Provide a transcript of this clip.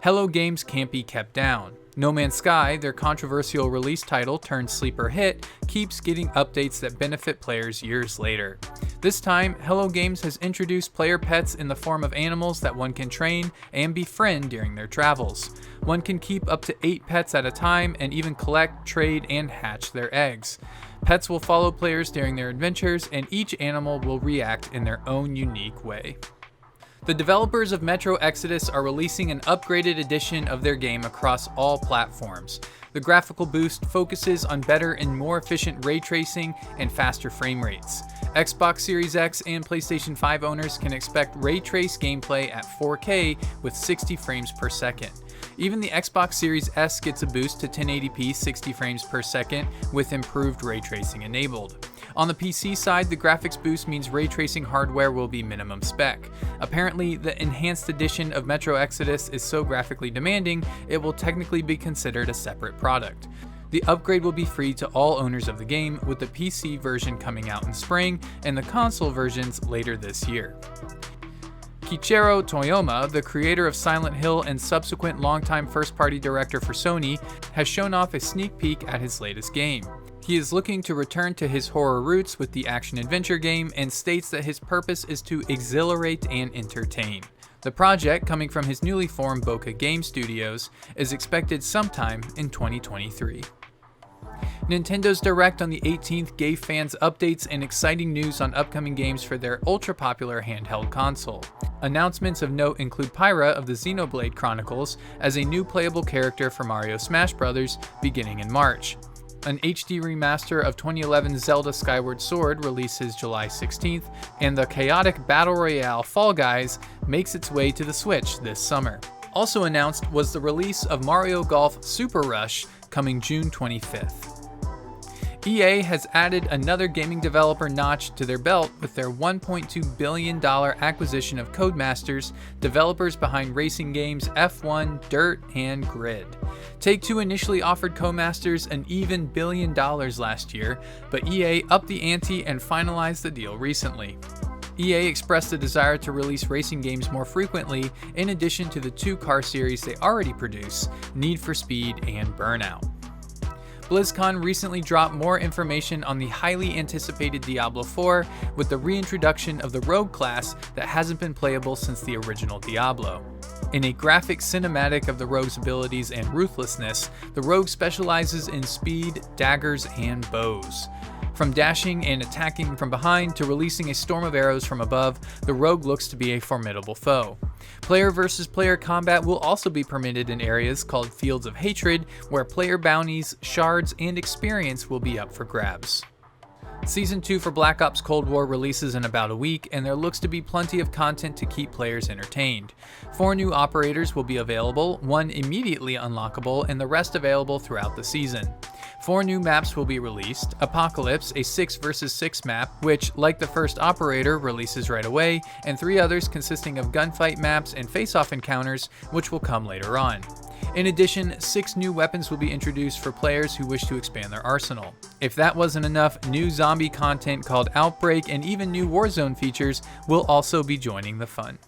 Hello Games can't be kept down. No Man's Sky, their controversial release title turned sleeper hit, keeps getting updates that benefit players years later. This time, Hello Games has introduced player pets in the form of animals that one can train and befriend during their travels. One can keep up to 8 pets at a time and even collect, trade, and hatch their eggs. Pets will follow players during their adventures, and each animal will react in their own unique way. The developers of Metro Exodus are releasing an upgraded edition of their game across all platforms. The graphical boost focuses on better and more efficient ray tracing and faster frame rates. Xbox Series X and PlayStation 5 owners can expect ray trace gameplay at 4K with 60 frames per second. Even the Xbox Series S gets a boost to 1080p 60 frames per second with improved ray tracing enabled. On the PC side, the graphics boost means ray tracing hardware will be minimum spec. Apparently, the enhanced edition of Metro Exodus is so graphically demanding, it will technically be considered a separate product. The upgrade will be free to all owners of the game, with the PC version coming out in spring and the console versions later this year. Keiichiro Toyoma, the creator of Silent Hill and subsequent longtime first-party director for Sony, has shown off a sneak peek at his latest game. He is looking to return to his horror roots with the action-adventure game and states that his purpose is to exhilarate and entertain. The project, coming from his newly formed Bokeh Game Studios, is expected sometime in 2023. Nintendo's Direct on the 18th gave fans updates and exciting news on upcoming games for their ultra-popular handheld console. Announcements of note include Pyra of the Xenoblade Chronicles as a new playable character for Mario Smash Bros. Beginning in March. An HD remaster of 2011's Zelda Skyward Sword releases July 16th, and the chaotic battle royale Fall Guys makes its way to the Switch this summer. Also announced was the release of Mario Golf Super Rush coming June 25th. EA has added another gaming developer notch to their belt with their $1.2 billion acquisition of Codemasters, developers behind racing games F1, Dirt, and Grid. Take-Two initially offered Codemasters an even $1 billion last year, but EA upped the ante and finalized the deal recently. EA expressed a desire to release racing games more frequently in addition to the 2 car series they already produce, Need for Speed and Burnout. BlizzCon recently dropped more information on the highly anticipated Diablo IV with the reintroduction of the Rogue class that hasn't been playable since the original Diablo. In a graphic cinematic of the Rogue's abilities and ruthlessness, the Rogue specializes in speed, daggers, and bows. From dashing and attacking from behind to releasing a storm of arrows from above, the Rogue looks to be a formidable foe. Player versus player combat will also be permitted in areas called Fields of Hatred, where player bounties, shards, and experience will be up for grabs. Season 2 for Black Ops Cold War releases in about a week, and there looks to be plenty of content to keep players entertained. 4 new operators will be available, 1 immediately unlockable, and the rest available throughout the season. 4 new maps will be released: Apocalypse, a 6 vs 6 map, which, like the first operator, releases right away, and 3 others consisting of gunfight maps and face-off encounters, which will come later on. In addition, 6 new weapons will be introduced for players who wish to expand their arsenal. If that wasn't enough, new zombie content called Outbreak and even new Warzone features will also be joining the fun.